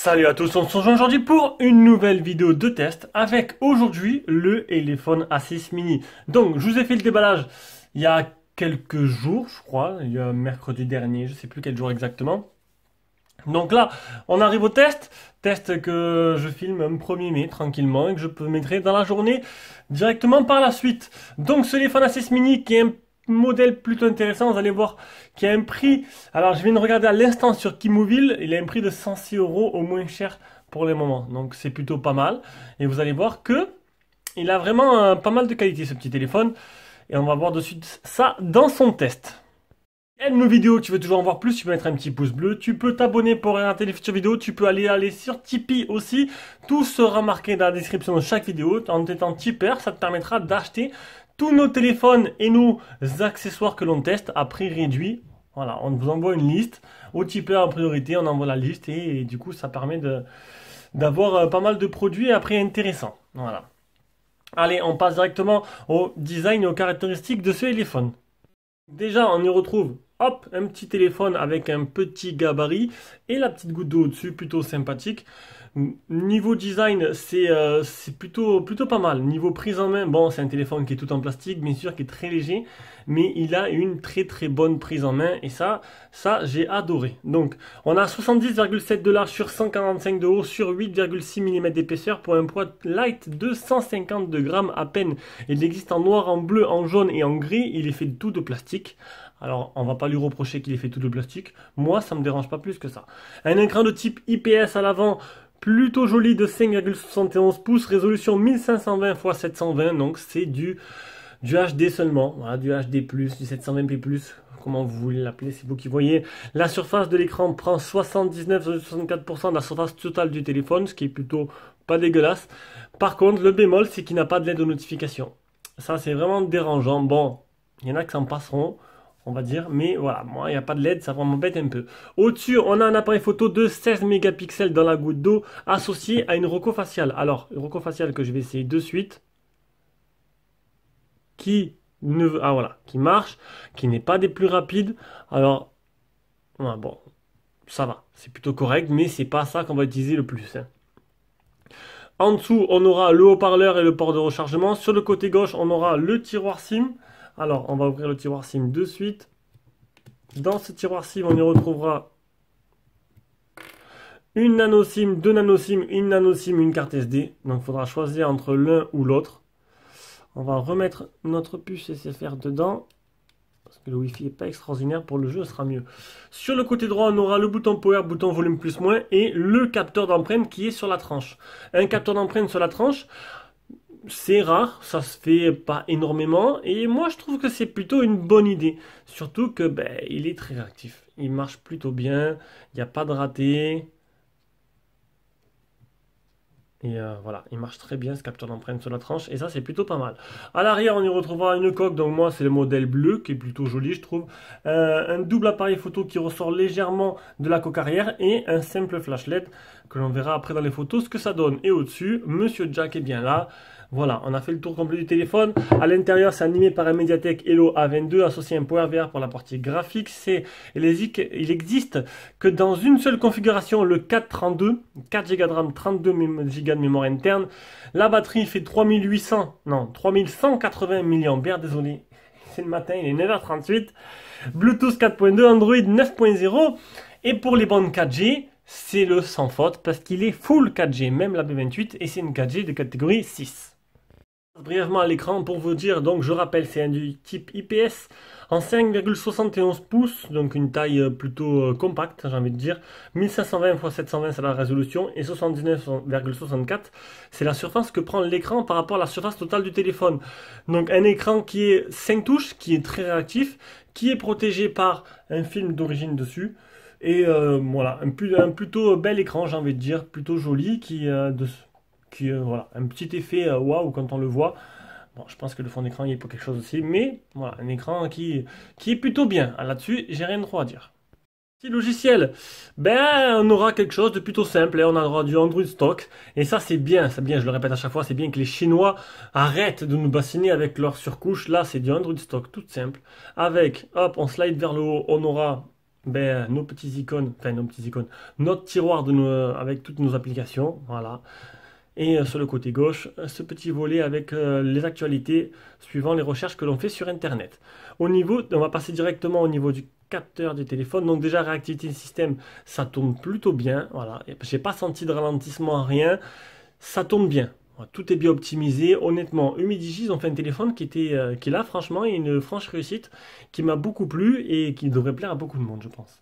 Salut à tous, on se rejoint aujourd'hui pour une nouvelle vidéo de test avec aujourd'hui le téléphone A6 mini. Donc je vous ai fait le déballage il y a quelques jours, je crois, il y a mercredi dernier, je sais plus quel jour exactement. Donc là, on arrive au test que je filme un 1er mai tranquillement et que je peux mettre dans la journée directement par la suite. Donc ce téléphone A6 mini qui est un modèle plutôt intéressant, vous allez voir qu'il y a un prix, alors je viens de regarder à l'instant sur Kimobile, il a un prix de 106 € au moins cher pour le moment, donc c'est plutôt pas mal, et vous allez voir que il a vraiment pas mal de qualité ce petit téléphone, et on va voir de suite ça dans son test. Aime nos vidéos, tu veux toujours en voir plus, tu peux mettre un petit pouce bleu, tu peux t'abonner pour regarder les futures vidéos, tu peux aller sur Tipeee aussi, tout sera marqué dans la description de chaque vidéo, en étant tipeur, ça te permettra d'acheter tous nos téléphones et nos accessoires que l'on teste à prix réduit. Voilà, on vous envoie une liste, au tipeur en priorité, on envoie la liste et du coup ça permet d'avoir pas mal de produits à prix intéressant. Voilà. Allez, on passe directement au design et aux caractéristiques de ce téléphone. Déjà, on y retrouve, hop, un petit téléphone avec un petit gabarit et la petite goutte d'eau au-dessus, plutôt sympathique. Niveau design, c'est plutôt pas mal. Niveau prise en main, bon, c'est un téléphone qui est tout en plastique, bien sûr, qui est très léger, mais il a une très bonne prise en main et ça j'ai adoré. Donc, on a 70,7 $ sur 145 de haut sur 8,6 mm d'épaisseur pour un poids light de 152 grammes à peine. Il existe en noir, en bleu, en jaune et en gris. Il est fait tout de plastique. Alors, on va pas lui reprocher qu'il ait fait tout de plastique. Moi, ça me dérange pas plus que ça. Un écran de type IPS à l'avant, plutôt joli, de 5,71 pouces, résolution 1520 x 720, donc c'est du HD seulement, voilà, du HD+, du 720p+, comment vous voulez l'appeler, c'est vous qui voyez. La surface de l'écran prend 79,64% de la surface totale du téléphone, ce qui est plutôt pas dégueulasse. Par contre, le bémol, c'est qu'il n'a pas de LED de notification. Ça, c'est vraiment dérangeant. Bon, il y en a qui s'en passeront, on va dire, mais voilà, moi il n'y a pas de LED, ça m'embête un peu. Au-dessus, on a un appareil photo de 16 mégapixels dans la goutte d'eau associé à une rocofaciale. Alors, une rocofaciale que je vais essayer de suite, qui marche, qui n'est pas des plus rapides. Alors, ouais, bon, ça va, c'est plutôt correct, mais c'est pas ça qu'on va utiliser le plus. Hein. En dessous, on aura le haut-parleur et le port de rechargement. Sur le côté gauche, on aura le tiroir SIM. Alors, on va ouvrir le tiroir SIM de suite. Dans ce tiroir SIM, on y retrouvera une nano SIM, deux nano SIM, une nano SIM, une carte SD. Donc, il faudra choisir entre l'un ou l'autre. On va remettre notre puce SFR dedans. Parce que le Wi-Fi n'est pas extraordinaire. Pour le jeu, ce sera mieux. Sur le côté droit, on aura le bouton Power, bouton volume plus moins et le capteur d'empreinte qui est sur la tranche. Un capteur d'empreinte sur la tranche, c'est rare, ça se fait pas énormément et moi je trouve que c'est plutôt une bonne idée, surtout que il est très réactif, il marche plutôt bien, il n'y a pas de raté et voilà, il marche très bien ce capteur d'empreinte sur la tranche et ça c'est plutôt pas mal. À l'arrière on y retrouvera une coque, donc moi c'est le modèle bleu qui est plutôt joli je trouve, un double appareil photo qui ressort légèrement de la coque arrière et un simple flash LED que l'on verra après dans les photos ce que ça donne. Et au-dessus, Monsieur Jack est bien là. Voilà, on a fait le tour complet du téléphone. À l'intérieur, c'est animé par un Mediatek Helio A22 associé à un PowerVR pour la partie graphique. Il existe que dans une seule configuration, le 432, 4 Go de RAM, 32 Go de mémoire interne. La batterie fait 3180 mAh, désolé, c'est le matin, il est 9h38. Bluetooth 4.2, Android 9.0. Et pour les bandes 4G, c'est le sans faute parce qu'il est full 4G, même la B28, et c'est une 4G de catégorie 6. Brièvement à l'écran pour vous dire, donc je rappelle, c'est un du type IPS en 5,71 pouces, donc une taille plutôt compacte, j'ai envie de dire. 1520 x 720 c'est la résolution et 79,64 c'est la surface que prend l'écran par rapport à la surface totale du téléphone. Donc un écran qui est 5 touches, qui est très réactif, qui est protégé par un film d'origine dessus. Et voilà, un plutôt bel écran, j'ai envie de dire, plutôt joli, voilà, un petit effet waouh quand on le voit. Bon, je pense que le fond d'écran il est pour quelque chose aussi, mais voilà, un écran qui est plutôt bien. Là-dessus, j'ai rien trop à dire. Petit logiciel, ben on aura quelque chose de plutôt simple, hein. On aura du Android stock, et ça c'est bien, je le répète à chaque fois, c'est bien que les Chinois arrêtent de nous bassiner avec leur surcouche. Là c'est du Android stock, tout simple. Avec, hop, on slide vers le haut, on aura nos petits icônes, enfin nos petits icônes, notre tiroir avec toutes nos applications, voilà. Et sur le côté gauche, ce petit volet avec les actualités suivant les recherches que l'on fait sur Internet. On va passer directement au niveau du capteur du téléphone. Donc déjà, réactivité système, ça tourne plutôt bien. Voilà, j'ai pas senti de ralentissement, rien. Ça tourne bien. Voilà, tout est bien optimisé. Honnêtement, Humidigi, ils ont fait un téléphone qui là, franchement, est une franche réussite, qui m'a beaucoup plu et qui devrait plaire à beaucoup de monde, je pense.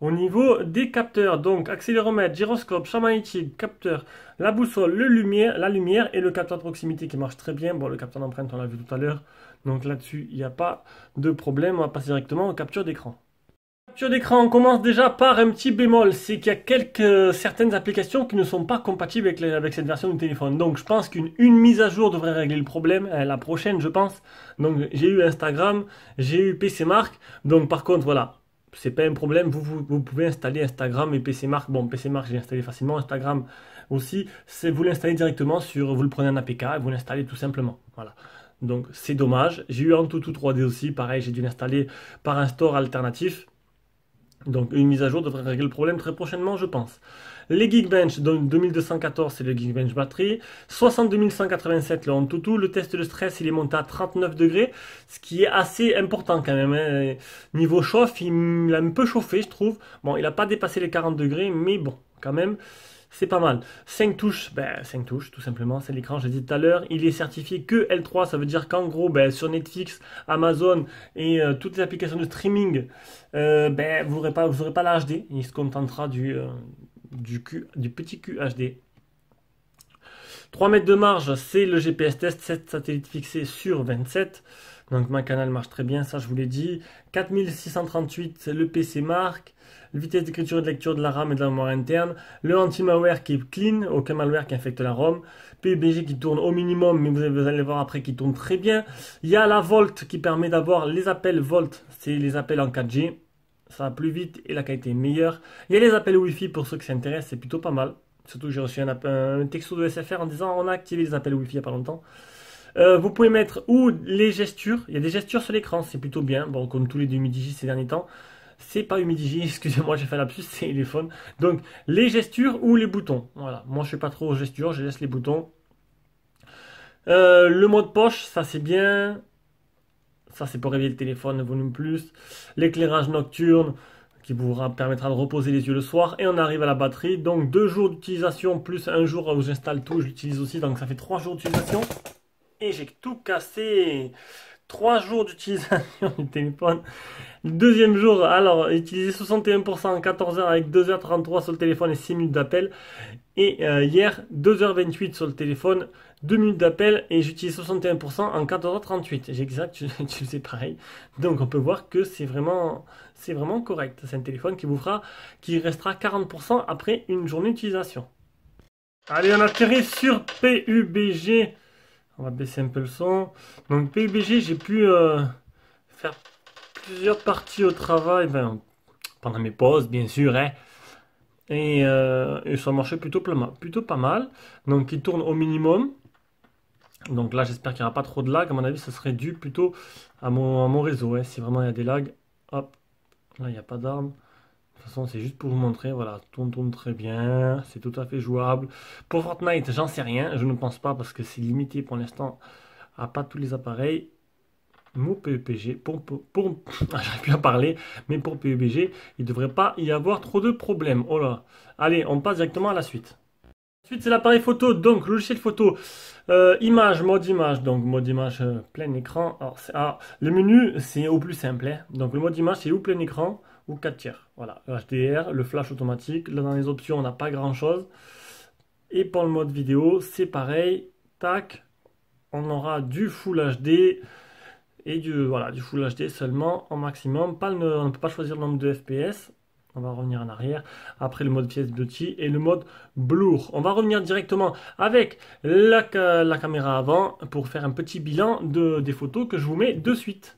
Au niveau des capteurs, donc accéléromètre, gyroscope, champ magnétique, capteur, la boussole, la lumière et le capteur de proximité qui marche très bien. Bon, le capteur d'empreinte, on l'a vu tout à l'heure. Donc là-dessus, il n'y a pas de problème. On va passer directement aux captures d'écran. Capture d'écran, on commence déjà par un petit bémol. C'est qu'il y a certaines applications qui ne sont pas compatibles avec cette version du téléphone. Donc je pense qu'une mise à jour devrait régler le problème. La prochaine, je pense. Donc j'ai eu Instagram, j'ai eu PCMark. Donc par contre, voilà. C'est pas un problème, vous pouvez installer Instagram et PCMark. Bon, PCMark, j'ai installé facilement. Instagram aussi, vous l'installez directement vous le prenez en APK et vous l'installez tout simplement. Voilà. Donc, c'est dommage. J'ai eu Antutu 3D aussi. Pareil, j'ai dû l'installer par un store alternatif. Donc, une mise à jour devrait régler le problème très prochainement, je pense. Les Geekbench, donc 2214, c'est le Geekbench batterie. 62187, le Antutu. Le test de stress, il est monté à 39 degrés, ce qui est assez important quand même, hein. Niveau chauffe, il a un peu chauffé, je trouve. Bon, il n'a pas dépassé les 40 degrés, mais bon, quand même, c'est pas mal. 5 touches, 5 touches, tout simplement, c'est l'écran, j'ai dit tout à l'heure. Il est certifié que L3, ça veut dire qu'en gros, sur Netflix, Amazon et toutes les applications de streaming, vous n'aurez pas la HD. Il se contentera du petit QHD. 3 mètres de marge, c'est le GPS test, 7 satellites fixés sur 27. Donc ma canal marche très bien, ça je vous l'ai dit. 4638, c'est le PC Mark. Vitesse d'écriture et de lecture de la RAM et de la mémoire interne. Le anti-malware qui est clean, aucun malware qui infecte la ROM. PUBG qui tourne au minimum, mais vous allez voir après qui tourne très bien. Il y a la Volt qui permet d'avoir les appels Volt, c'est les appels en 4G. Ça va plus vite et la qualité est meilleure. Il y a les appels Wi-Fi pour ceux qui s'intéressent, c'est plutôt pas mal. Surtout que j'ai reçu un texto de SFR en disant on a activé les appels Wi-Fi il n'y a pas longtemps. Vous pouvez mettre ou les gestures. Il y a des gestures sur l'écran, c'est plutôt bien. Bon, comme tous les deux Humidigi ces derniers temps. C'est pas Humidigi, excusez-moi, j'ai fait un lapsus, c'est téléphone. Donc, les gestures ou les boutons. Voilà, moi je suis pas trop aux gestures, je laisse les boutons. Le mode poche, ça c'est bien. Ça c'est pour réveiller le téléphone, volume plus. L'éclairage nocturne qui vous permettra de reposer les yeux le soir. Et on arrive à la batterie. Donc 2 jours d'utilisation plus un jour où j'installe tout, je l'utilise aussi. Donc ça fait 3 jours d'utilisation. Et j'ai tout cassé. 3 jours d'utilisation du téléphone. Le deuxième jour, alors, utilisé 61% en 14 heures avec 2h33 sur le téléphone et 6 minutes d'appel. Et hier, 2h28 sur le téléphone, 2 minutes d'appel et j'utilise 61% en 14h38. J'ai exact, tu sais pareil. Donc on peut voir que c'est vraiment correct. C'est un téléphone qui restera 40% après une journée d'utilisation. Allez, on atterrit sur PUBG. On va baisser un peu le son. Donc PUBG, j'ai pu faire plusieurs parties au travail, pendant mes pauses bien sûr, hein. Et ça marchait plutôt pas mal. Donc il tourne au minimum. Donc là j'espère qu'il n'y aura pas trop de lag. À mon avis ce serait dû plutôt à mon réseau, hein. Si vraiment il y a des lags, hop, là il n'y a pas d'arme. De toute façon c'est juste pour vous montrer, voilà, tourne très bien, c'est tout à fait jouable. Pour Fortnite j'en sais rien, je ne pense pas parce que c'est limité pour l'instant à pas tous les appareils. Mot PUBG, j'arrive plus à parler, mais pour PUBG, il ne devrait pas y avoir trop de problèmes. Oh là. Allez, on passe directement à la suite. Ensuite, c'est l'appareil photo, donc logiciel photo, image, mode image, donc mode image plein écran. Alors, le menu, c'est au plus simple, hein. Donc le mode image, c'est ou plein écran ou 4 tiers. Voilà, le HDR, le flash automatique. Là, dans les options, on n'a pas grand chose. Et pour le mode vidéo, c'est pareil. Tac, on aura du Full HD. Et du Full HD seulement en maximum. On ne peut pas choisir le nombre de FPS. On va revenir en arrière. Après le mode Face Beauty et le mode Blur. On va revenir directement avec la caméra avant pour faire un petit bilan des photos que je vous mets de suite.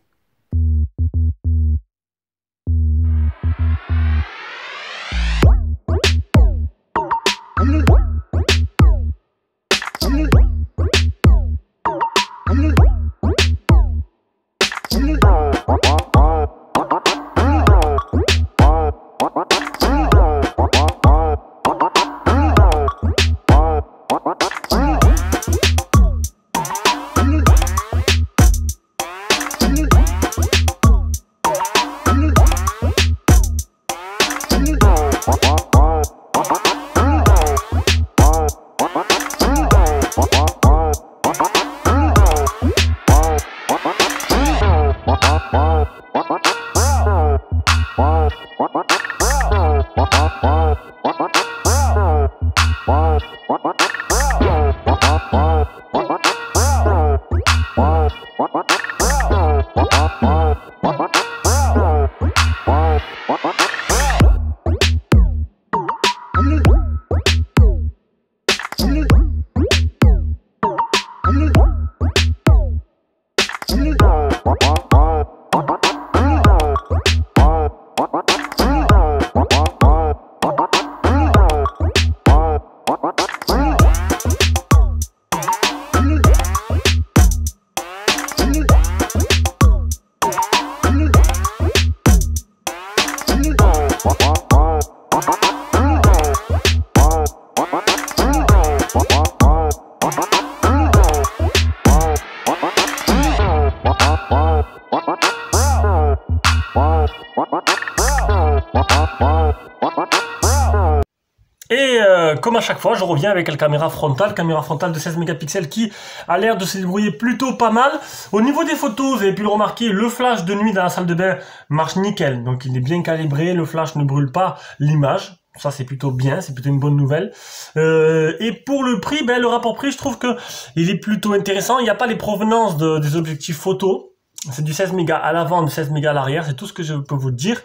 Et comme à chaque fois, je reviens avec la caméra frontale de 16 mégapixels qui a l'air de se débrouiller plutôt pas mal. Au niveau des photos, vous avez pu le remarquer, le flash de nuit dans la salle de bain marche nickel. Donc il est bien calibré, le flash ne brûle pas l'image. Ça c'est plutôt bien, c'est plutôt une bonne nouvelle. Et pour le prix, le rapport prix, je trouve que il est plutôt intéressant. Il n'y a pas les provenances des objectifs photo. C'est du 16 mégas à l'avant, du 16 mégas à l'arrière, c'est tout ce que je peux vous dire.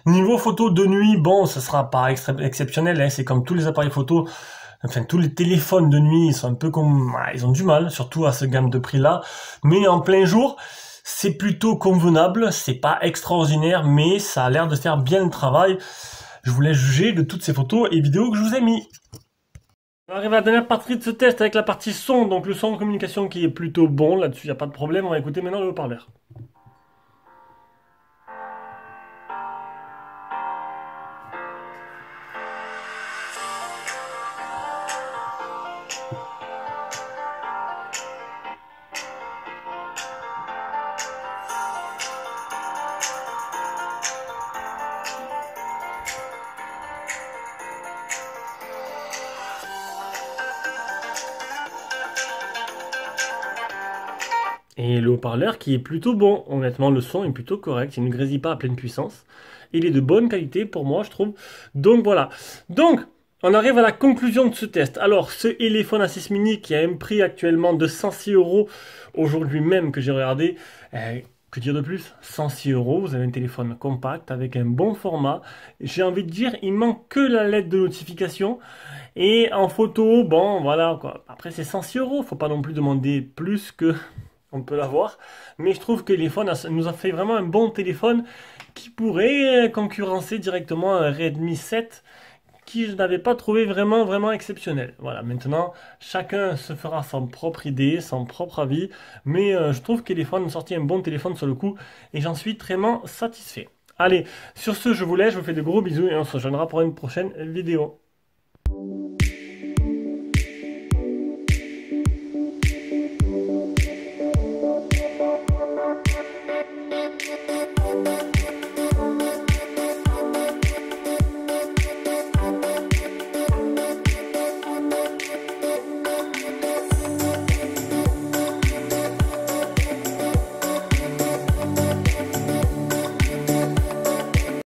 Niveau photo de nuit, bon, ce sera pas exceptionnel, hein, c'est comme tous les appareils photo, enfin tous les téléphones de nuit, ils sont un peu comme, ils ont du mal, surtout à ce gamme de prix là. Mais en plein jour, c'est plutôt convenable, c'est pas extraordinaire, mais ça a l'air de faire bien le travail. Je vous laisse juger de toutes ces photos et vidéos que je vous ai mis. On arrive à la dernière partie de ce test avec la partie son, donc le son de communication qui est plutôt bon, là-dessus il n'y a pas de problème, on va écouter maintenant le haut-parleur. Et le haut-parleur qui est plutôt bon, honnêtement le son est plutôt correct, il ne grésille pas à pleine puissance. Il est de bonne qualité pour moi je trouve. Donc voilà. Donc on arrive à la conclusion de ce test. Alors ce Elephone A6 Mini qui a un prix actuellement de 106 € aujourd'hui même que j'ai regardé. Que dire de plus? 106 €, vous avez un téléphone compact avec un bon format. J'ai envie de dire, il manque que la lettre de notification. Et en photo, bon voilà quoi. Après c'est 106 €, faut pas non plus demander plus que... On peut l'avoir, mais je trouve que l'iPhone nous a fait vraiment un bon téléphone qui pourrait concurrencer directement un Redmi 7 qui je n'avais pas trouvé vraiment exceptionnel. Voilà, maintenant chacun se fera son propre idée, son propre avis, mais je trouve que l'iPhone a sorti un bon téléphone sur le coup et j'en suis très satisfait. Allez, sur ce je vous laisse, je vous fais de gros bisous et on se rejoindra pour une prochaine vidéo.